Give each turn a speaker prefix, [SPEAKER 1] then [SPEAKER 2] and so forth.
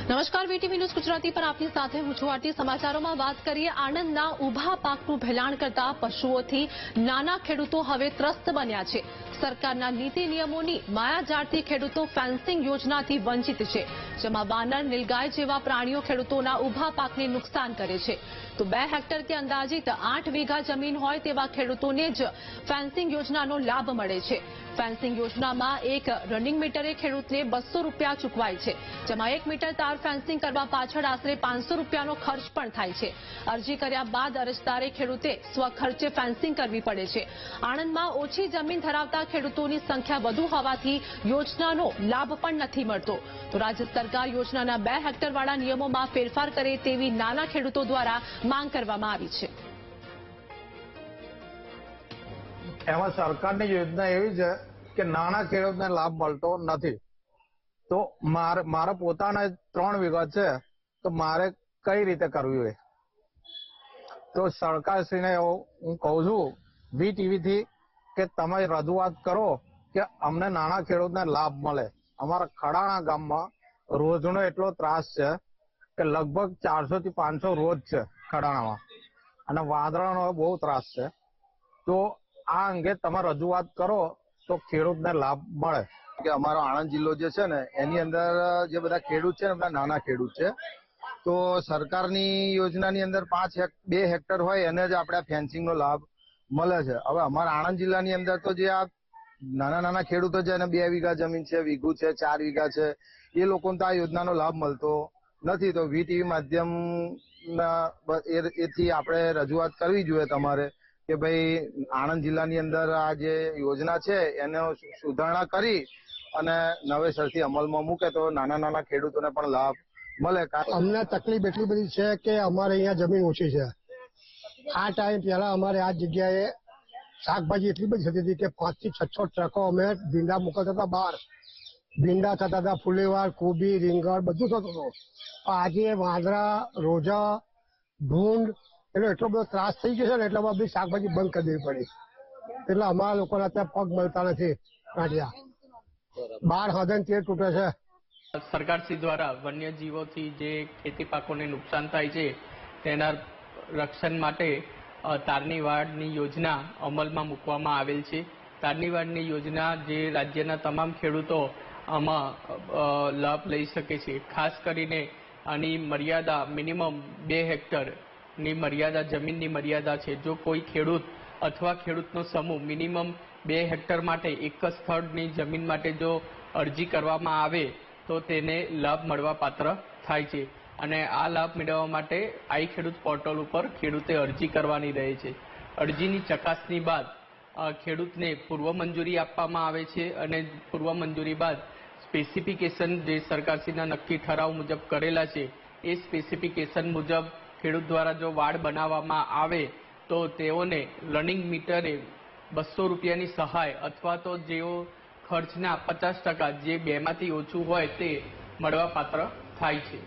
[SPEAKER 1] નમસ્કાર, VTV news Gujarati પર આપની સાથે હું છું આરતી। સમાચારોમાં વાત કરીએ આણંદના ઊભા પાકનું ભેલાણ કરતા પશુઓથી નાના ખેડૂતો હવે ત્રસ્ત બન્યા છે। સરકારના નીતિ નિયમોની માયાજાળથી ખેડૂતો ફેન્સિંગ યોજનાથી વંચિત છે, જેમાં વાનર, નીલગાય જેવા પ્રાણીઓ ખેડૂતોના ઊભા પાકને નુકસાન કરે છે। તો 2 હેક્ટર કે અંદાજિત 8 વીઘા જમીન હોય તેવા ખેડૂતોને જ ફેન્સિંગ યોજનાનો લાભ મળે છે। ફેન્સિંગ યોજનામાં એક રનિંગ મીટરે ખેડૂતને 200 રૂપિયા ચૂકવાય છે, જેમાં 1 મીટર તાર ફેન્સિંગ કરવા પાછળ આશરે 500 રૂપિયાનો ખર્ચ પણ થાય છે। અરજી કર્યા બાદ અરજદારે ખેડૂતે સ્વખર્ચે ફેન્સિંગ કરવી પડે છે। આણંદમાં ઓછી જમીન ધરાવતા ખેડૂતોની સંખ્યા વધુ હોવાથી યોજનાનો લાભ પણ નથી મળતો। તો રાજ્ય સરકાર યોજનાના 2 હેક્ટરવાળા નિયમોમાં ફેરફાર કરે તેવી નાના ખેડૂતો દ્વારા માંગ કરવામાં આવી છે।
[SPEAKER 2] એમાં સરકારની યોજના એવી છે કે નાના ખેડૂતને લાભ મળતો નથી। તો મારા પોતાના 3 વીઘા છે, તો મારે કઈ રીતે કરવું એ? તો સરકારશ્રીને હું કહું છું વીટીવીથી કે તમે રજૂઆત કરો કે અમને નાના ખેડૂતને લાભ મળે। અમારા ખડાણા ગામમાં રોજનો એટલો ત્રાસ છે કે લગભગ 400 થી 500 રોજ છે ખડાણામાં, અને વાદળાનો બહુ ત્રાસ છે। તો આ અંગે તમે રજૂઆત કરો તો ખેડૂતને લાભ મળે।
[SPEAKER 3] કે અમારો આણંદ જિલ્લો જે છે ને એની અંદર જે બધા ખેડૂત છે ને બધા નાના ખેડૂત છે। તો સરકારની યોજનાની અંદર 2 હેક્ટર હોય એને જ આપણે ફેન્સિંગનો લાભ મળે છે। હવે અમારા આણંદ જિલ્લાની અંદર તો જે આ નાના ખેડૂતો છે એને 2 વીઘા જમીન છે, વીઘું છે, 4 વીઘા છે, એ લોકોને તો આ યોજનાનો લાભ મળતો નથી। તો વીટીવી માધ્યમ એથી આપણે રજૂઆત કરવી જોઈએ તમારે કે ભાઈ આણંદ જિલ્લાની અંદર આ જે યોજના છે એને સુધારણા કરી અને નવેસરથી અમલમાં મૂકે તો નાના ખેડૂતોને પણ લાભ મળે।
[SPEAKER 4] અમને તકલીફ એટલી બધી છે કે અમારે અહીંયા જમીન ઓછી છે। આ ટાઈમ પહેલા અમારે આ જગ્યાએ શાકભાજી એટલી બધી થતી હતી કે 5 થી 600 ટ્રકો અમે ભીંડા મોકલતા હતા બહાર। ભીંડા થતા હતા, ફુલેવાર, કોબી, રીંગણ બધું થતું હતું। આજે વાંદરા, રોજા, ભૂંડ એટલો બધો ત્રાસ થઈ ગયો છે ને, એટલે બધી શાકભાજી બંધ કરી દેવી પડી। એટલે અમારા લોકોને અત્યારે પગ મળતા નથી। કાઢ્યા 12 હદન તેર તૂટે છે।
[SPEAKER 5] સરકારશ્રી દ્વારા વન્યજીવોથી જે ખેતી પાકોને નુકસાન થાય છે તેના રક્ષણ માટે તારની વાડની યોજના અમલમાં મૂકવામાં આવેલ છે। તારની વાડની યોજના જે રાજ્યના તમામ ખેડૂતો આમાં લાભ લઈ શકે છે। ખાસ કરીને આની મર્યાદા મિનિમમ 2 હેક્ટરની મર્યાદા, જમીનની મર્યાદા છે। જો કોઈ ખેડૂત અથવા ખેડૂતનો સમૂહ મિનિમમ 2 હેક્ટર માટે એક જ સ્થળની જમીન માટે જો અરજી કરવામાં આવે તો તેને લાભ મળવા પાત્ર થાય છે। અને આ લાભ મેળવવા માટે આઈ ખેડૂત પોર્ટલ ઉપર ખેડૂતે અરજી કરવાની રહે છે। અરજીની ચકાસણી બાદ ખેડૂતને પૂર્વ મંજૂરી આપવામાં આવે છે, અને પૂર્વ મંજૂરી બાદ સ્પેસિફિકેશન જે સરકારશ્રીના નક્કી ઠરાવ મુજબ કરેલા છે એ સ્પેસિફિકેશન મુજબ ખેડૂત દ્વારા જો વાડ બનાવવામાં આવે તો તેઓને રનિંગ મીટરે 200 રૂપિયાની સહાય અથવા તો જેઓ ખર્ચના 50% જે 2માંથી ઓછું હોય તે મળવા પાત્ર થાય છે।